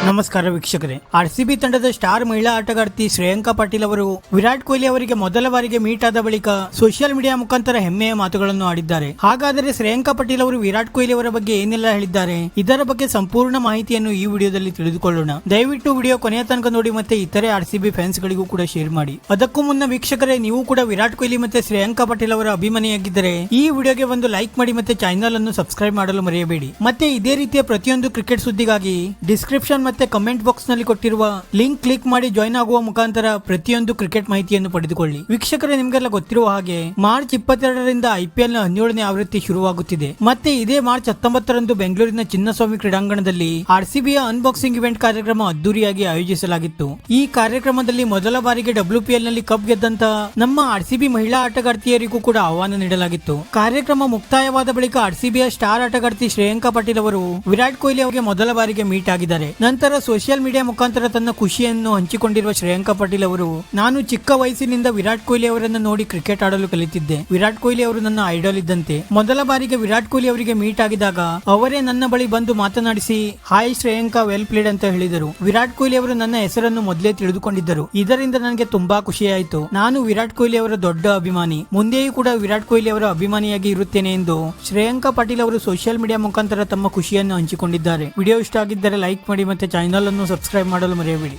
ನಮಸ್ಕಾರ ವೀಕ್ಷಕರೇ. ಆರ್ಸಿಬಿ ತಂಡದ ಸ್ಟಾರ್ ಮಹಿಳಾ ಆಟಗಾರ್ತಿ ಶ್ರೇಯಾಂಕಾ ಪಾಟೀಲ್ ಅವರು ವಿರಾಟ್ ಕೊಹ್ಲಿ ಅವರಿಗೆ ಮೊದಲ ಬಾರಿಗೆ ಮೀಟ್ ಆದ ಬಳಿಕ ಸೋಷಿಯಲ್ ಮೀಡಿಯಾ ಮುಖಾಂತರ ಹೆಮ್ಮೆಯ ಮಾತುಗಳನ್ನು ಆಡಿದ್ದಾರೆ. ಹಾಗಾದರೆ ಶ್ರೇಯಾಂಕಾ ಪಾಟೀಲ್ ಅವರು ವಿರಾಟ್ ಕೊಹ್ಲಿ ಅವರ ಬಗ್ಗೆ ಏನೆಲ್ಲ ಹೇಳಿದ್ದಾರೆ, ಇದರ ಬಗ್ಗೆ ಸಂಪೂರ್ಣ ಮಾಹಿತಿಯನ್ನು ಈ ವಿಡಿಯೋದಲ್ಲಿ ತಿಳಿದುಕೊಳ್ಳೋಣ. ದಯವಿಟ್ಟು ವಿಡಿಯೋ ಕೊನೆಯ ತನಕ ನೋಡಿ ಮತ್ತೆ ಇತರೆ ಆರ್ಸಿಬಿ ಫ್ಯಾನ್ಸ್ ಗಳಿಗೂ ಕೂಡ ಶೇರ್ ಮಾಡಿ. ಅದಕ್ಕೂ ಮುನ್ನ ವೀಕ್ಷಕರೇ, ನೀವು ಕೂಡ ವಿರಾಟ್ ಕೊಹ್ಲಿ ಮತ್ತೆ ಶ್ರೇಯಾಂಕಾ ಪಾಟೀಲ್ ಅವರ ಅಭಿಮಾನಿಯಾಗಿದ್ದರೆ ಈ ವಿಡಿಯೋಗೆ ಒಂದು ಲೈಕ್ ಮಾಡಿ ಮತ್ತೆ ಚಾನೆಲ್ ಅನ್ನು ಸಬ್ಸ್ಕ್ರೈಬ್ ಮಾಡಲು ಮರೆಯಬೇಡಿ. ಮತ್ತೆ ಇದೇ ರೀತಿಯ ಪ್ರತಿಯೊಂದು ಕ್ರಿಕೆಟ್ ಸುದ್ದಿಗಾಗಿ ಡಿಸ್ಕ್ರಿಪ್ಷನ್ ಮತ್ತೆ ಕಮೆಂಟ್ ಬಾಕ್ಸ್ ನಲ್ಲಿ ಕೊಟ್ಟಿರುವ ಲಿಂಕ್ ಕ್ಲಿಕ್ ಮಾಡಿ ಜಾಯ್ನ್ ಆಗುವ ಮುಖಾಂತರ ಪ್ರತಿಯೊಂದು ಕ್ರಿಕೆಟ್ ಮಾಹಿತಿಯನ್ನು ಪಡೆದುಕೊಳ್ಳಿ. ವೀಕ್ಷಕರೇ, ನಿಮಗೆಲ್ಲ ಗೊತ್ತಿರುವ ಹಾಗೆ ಮಾರ್ಚ್ 22ರಿಂದ IPL ನ 17ನೇ ಆವೃತ್ತಿ ಶುರುವಾಗುತ್ತಿದೆ. ಮತ್ತೆ ಇದೇ ಮಾರ್ಚ್ 19ರಂದು ಬೆಂಗಳೂರಿನ ಚಿನ್ನಸ್ವಾಮಿ ಕ್ರೀಡಾಂಗಣದಲ್ಲಿ ಆರ್ಸಿಬಿಯ ಅನ್ಬಾಕ್ಸಿಂಗ್ ಇವೆಂಟ್ ಕಾರ್ಯಕ್ರಮ ಅದ್ದೂರಿಯಾಗಿ ಆಯೋಜಿಸಲಾಗಿತ್ತು. ಈ ಕಾರ್ಯಕ್ರಮದಲ್ಲಿ ಮೊದಲ ಬಾರಿಗೆ WPL ನಲ್ಲಿ ಕಪ್ ಗೆದ್ದಂತಹ ನಮ್ಮ ಆರ್ಸಿಬಿ ಮಹಿಳಾ ಆಟಗಾರ್ತಿಯರಿಗೂ ಕೂಡ ಆಹ್ವಾನ ನೀಡಲಾಗಿತ್ತು. ಕಾರ್ಯಕ್ರಮ ಮುಕ್ತಾಯವಾದ ಬಳಿಕ ಆರ್ಸಿಬಿಯ ಸ್ಟಾರ್ ಆಟಗಾರ್ತಿ ಶ್ರೇಯಾಂಕಾ ಪಾಟೀಲ್ ಅವರು ವಿರಾಟ್ ಕೊಹ್ಲಿ ಅವರಿಗೆ ಮೊದಲ ಬಾರಿಗೆ ಮೀಟ್ ಆಗಿದ್ದಾರೆ. ನಂತರ ಸೋಷಿಯಲ್ ಮೀಡಿಯಾ ಮುಖಾಂತರ ತನ್ನ ಖುಷಿಯನ್ನು ಹಂಚಿಕೊಂಡಿರುವ ಶ್ರೇಯಾಂಕಾ ಪಾಟೀಲ್ ಅವರು, ನಾನು ಚಿಕ್ಕ ವಯಸ್ಸಿನಿಂದ ವಿರಾಟ್ ಕೊಹ್ಲಿ ಅವರನ್ನು ನೋಡಿ ಕ್ರಿಕೆಟ್ ಆಡಲು ಕಲಿತಿದ್ದೆ. ವಿರಾಟ್ ಕೊಹ್ಲಿ ಅವರು ನನ್ನ ಐಡಾಲ್ ಇದ್ದಂತೆ. ಮೊದಲ ಬಾರಿಗೆ ವಿರಾಟ್ ಕೊಹ್ಲಿ ಅವರಿಗೆ ಮೀಟ್ ಆಗಿದಾಗ ಅವರೇ ನನ್ನ ಬಳಿ ಬಂದು ಮಾತನಾಡಿಸಿ ಹಾಯ್ ಶ್ರೇಯಾಂಕಾ, ವೆಲ್ ಪ್ಲೇಡ್ ಅಂತ ಹೇಳಿದರು. ವಿರಾಟ್ ಕೊಹ್ಲಿ ಅವರು ನನ್ನ ಹೆಸರನ್ನು ಮೊದಲೇ ತಿಳಿದುಕೊಂಡಿದ್ದರು. ಇದರಿಂದ ನನಗೆ ತುಂಬಾ ಖುಷಿಯಾಯಿತು. ನಾನು ವಿರಾಟ್ ಕೊಹ್ಲಿ ಅವರ ದೊಡ್ಡ ಅಭಿಮಾನಿ. ಮುಂದೆಯೂ ಕೂಡ ವಿರಾಟ್ ಕೊಹ್ಲಿ ಅವರ ಅಭಿಮಾನಿಯಾಗಿ ಇರುತ್ತೇನೆ ಎಂದು ಶ್ರೇಯಾಂಕಾ ಪಾಟೀಲ್ ಅವರು ಸೋಷಿಯಲ್ ಮೀಡಿಯಾ ಮುಖಾಂತರ ತಮ್ಮ ಖುಷಿಯನ್ನು ಹಂಚಿಕೊಂಡಿದ್ದಾರೆ. ವಿಡಿಯೋ ಇಷ್ಟ ಆಗಿದ್ದರೆ ಲೈಕ್ ಮಾಡಿ ಮತ್ತೆ ಚಾನೆಲ್ ಅನ್ನು ಸಬ್ಸ್ಕ್ರೈಬ್ ಮಾಡಲು ಮರೆಯಬೇಡಿ.